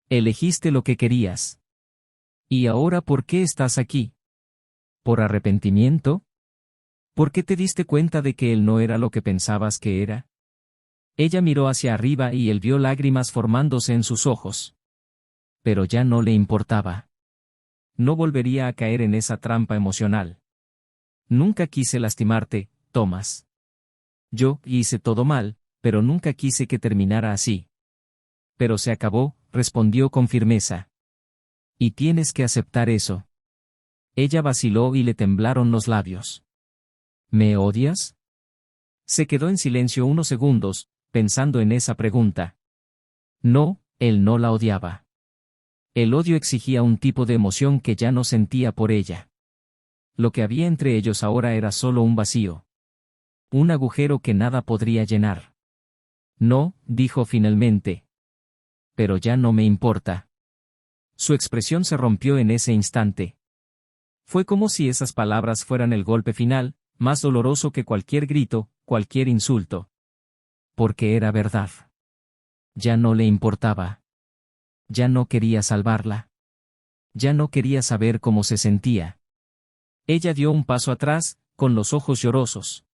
Elegiste lo que querías. ¿Y ahora por qué estás aquí? ¿Por arrepentimiento? ¿Por qué te diste cuenta de que él no era lo que pensabas que era? Ella miró hacia arriba y él vio lágrimas formándose en sus ojos. Pero ya no le importaba. No volvería a caer en esa trampa emocional. Nunca quise lastimarte, Thomas. Yo hice todo mal, pero nunca quise que terminara así. Pero se acabó, respondió con firmeza. Y tienes que aceptar eso. Ella vaciló y le temblaron los labios. ¿Me odias? Se quedó en silencio unos segundos, pensando en esa pregunta. No, él no la odiaba. El odio exigía un tipo de emoción que ya no sentía por ella. Lo que había entre ellos ahora era solo un vacío. Un agujero que nada podría llenar. No, dijo finalmente. Pero ya no me importa. Su expresión se rompió en ese instante. Fue como si esas palabras fueran el golpe final, más doloroso que cualquier grito, cualquier insulto. Porque era verdad. Ya no le importaba. Ya no quería salvarla. Ya no quería saber cómo se sentía. Ella dio un paso atrás, con los ojos llorosos.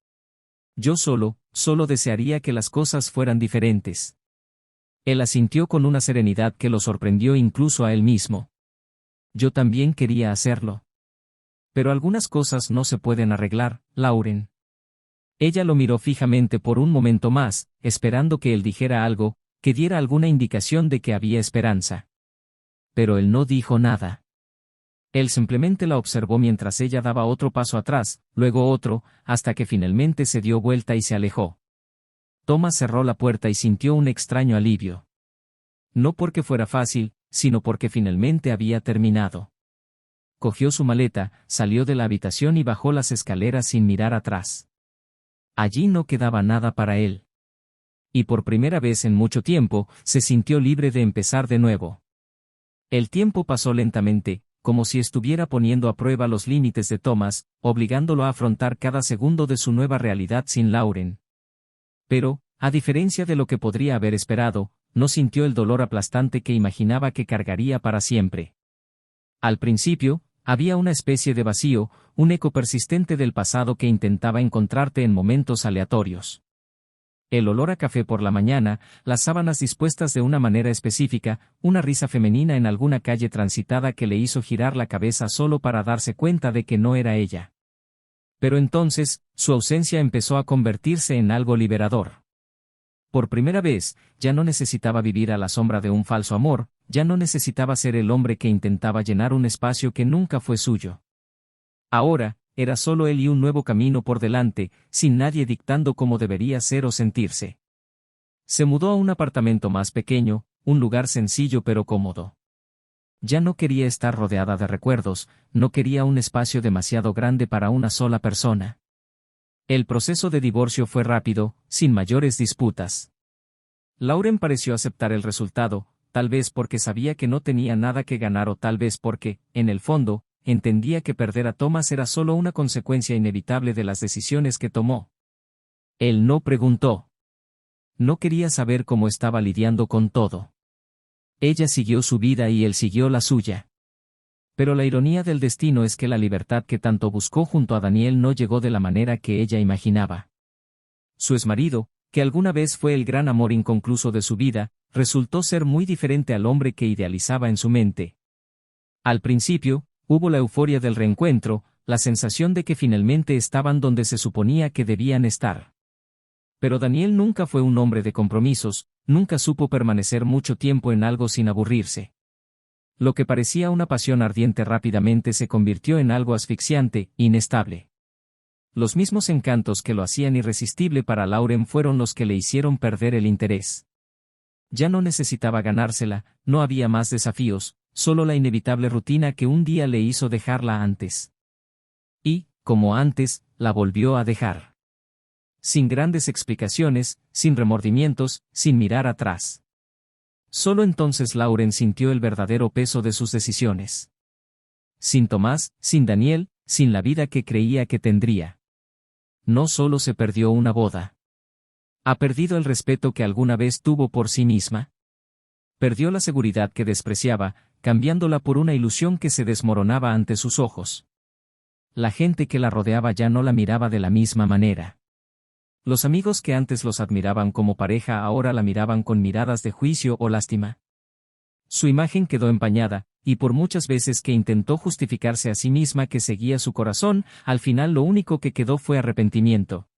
Yo solo desearía que las cosas fueran diferentes. Él asintió con una serenidad que lo sorprendió incluso a él mismo. Yo también quería hacerlo. Pero algunas cosas no se pueden arreglar, Lauren. Ella lo miró fijamente por un momento más, esperando que él dijera algo, que diera alguna indicación de que había esperanza. Pero él no dijo nada. Él simplemente la observó mientras ella daba otro paso atrás, luego otro, hasta que finalmente se dio vuelta y se alejó. Thomas cerró la puerta y sintió un extraño alivio. No porque fuera fácil, sino porque finalmente había terminado. Cogió su maleta, salió de la habitación y bajó las escaleras sin mirar atrás. Allí no quedaba nada para él. Y por primera vez en mucho tiempo, se sintió libre de empezar de nuevo. El tiempo pasó lentamente, como si estuviera poniendo a prueba los límites de Thomas, obligándolo a afrontar cada segundo de su nueva realidad sin Lauren. Pero, a diferencia de lo que podría haber esperado, no sintió el dolor aplastante que imaginaba que cargaría para siempre. Al principio, había una especie de vacío, un eco persistente del pasado que intentaba encontrarte en momentos aleatorios. El olor a café por la mañana, las sábanas dispuestas de una manera específica, una risa femenina en alguna calle transitada que le hizo girar la cabeza solo para darse cuenta de que no era ella. Pero entonces, su ausencia empezó a convertirse en algo liberador. Por primera vez, ya no necesitaba vivir a la sombra de un falso amor, ya no necesitaba ser el hombre que intentaba llenar un espacio que nunca fue suyo. Ahora, era solo él y un nuevo camino por delante, sin nadie dictando cómo debería ser o sentirse. Se mudó a un apartamento más pequeño, un lugar sencillo pero cómodo. Ya no quería estar rodeada de recuerdos, no quería un espacio demasiado grande para una sola persona. El proceso de divorcio fue rápido, sin mayores disputas. Lauren pareció aceptar el resultado, tal vez porque sabía que no tenía nada que ganar o tal vez porque, en el fondo, entendía que perder a Thomas era solo una consecuencia inevitable de las decisiones que tomó. Él no preguntó. No quería saber cómo estaba lidiando con todo. Ella siguió su vida y él siguió la suya. Pero la ironía del destino es que la libertad que tanto buscó junto a Daniel no llegó de la manera que ella imaginaba. Su exmarido, que alguna vez fue el gran amor inconcluso de su vida, resultó ser muy diferente al hombre que idealizaba en su mente. Al principio, hubo la euforia del reencuentro, la sensación de que finalmente estaban donde se suponía que debían estar. Pero Daniel nunca fue un hombre de compromisos, nunca supo permanecer mucho tiempo en algo sin aburrirse. Lo que parecía una pasión ardiente rápidamente se convirtió en algo asfixiante, inestable. Los mismos encantos que lo hacían irresistible para Lauren fueron los que le hicieron perder el interés. Ya no necesitaba ganársela, no había más desafíos, solo la inevitable rutina que un día le hizo dejarla antes. Y, como antes, la volvió a dejar. Sin grandes explicaciones, sin remordimientos, sin mirar atrás. Solo entonces Lauren sintió el verdadero peso de sus decisiones. Sin Tomás, sin Daniel, sin la vida que creía que tendría. No solo se perdió una boda. ¿Ha perdido el respeto que alguna vez tuvo por sí misma? Perdió la seguridad que despreciaba, cambiándola por una ilusión que se desmoronaba ante sus ojos. La gente que la rodeaba ya no la miraba de la misma manera. Los amigos que antes los admiraban como pareja ahora la miraban con miradas de juicio o lástima. Su imagen quedó empañada, y por muchas veces que intentó justificarse a sí misma que seguía su corazón, al final lo único que quedó fue arrepentimiento.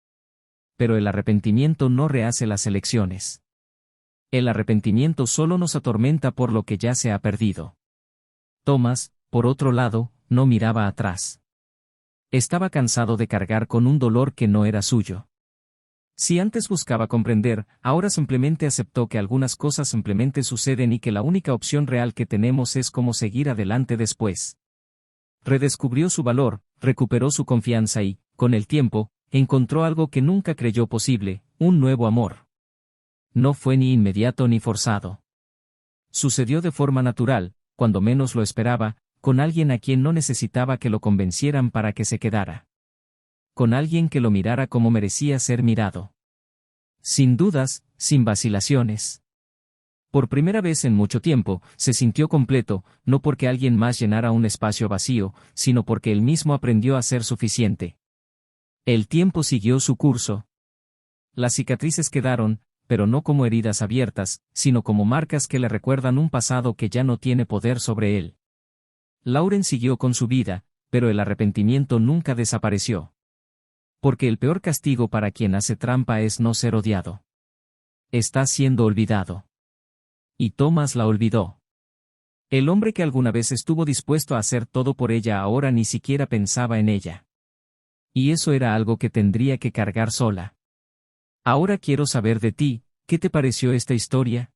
Pero el arrepentimiento no rehace las elecciones. El arrepentimiento solo nos atormenta por lo que ya se ha perdido. Thomas, por otro lado, no miraba atrás. Estaba cansado de cargar con un dolor que no era suyo. Si antes buscaba comprender, ahora simplemente aceptó que algunas cosas simplemente suceden y que la única opción real que tenemos es cómo seguir adelante después. Redescubrió su valor, recuperó su confianza y, con el tiempo, encontró algo que nunca creyó posible, un nuevo amor. No fue ni inmediato ni forzado. Sucedió de forma natural, cuando menos lo esperaba, con alguien a quien no necesitaba que lo convencieran para que se quedara. Con alguien que lo mirara como merecía ser mirado. Sin dudas, sin vacilaciones. Por primera vez en mucho tiempo, se sintió completo, no porque alguien más llenara un espacio vacío, sino porque él mismo aprendió a ser suficiente. El tiempo siguió su curso. Las cicatrices quedaron, pero no como heridas abiertas, sino como marcas que le recuerdan un pasado que ya no tiene poder sobre él. Lauren siguió con su vida, pero el arrepentimiento nunca desapareció. Porque el peor castigo para quien hace trampa es no ser odiado. Está siendo olvidado. Y Thomas la olvidó. El hombre que alguna vez estuvo dispuesto a hacer todo por ella ahora ni siquiera pensaba en ella. Y eso era algo que tendría que cargar sola. Ahora quiero saber de ti, ¿qué te pareció esta historia?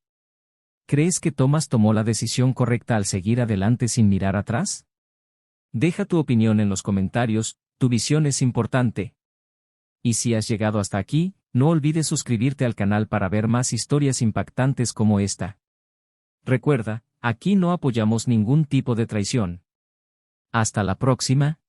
¿Crees que Thomas tomó la decisión correcta al seguir adelante sin mirar atrás? Deja tu opinión en los comentarios, tu visión es importante. Y si has llegado hasta aquí, no olvides suscribirte al canal para ver más historias impactantes como esta. Recuerda, aquí no apoyamos ningún tipo de traición. Hasta la próxima.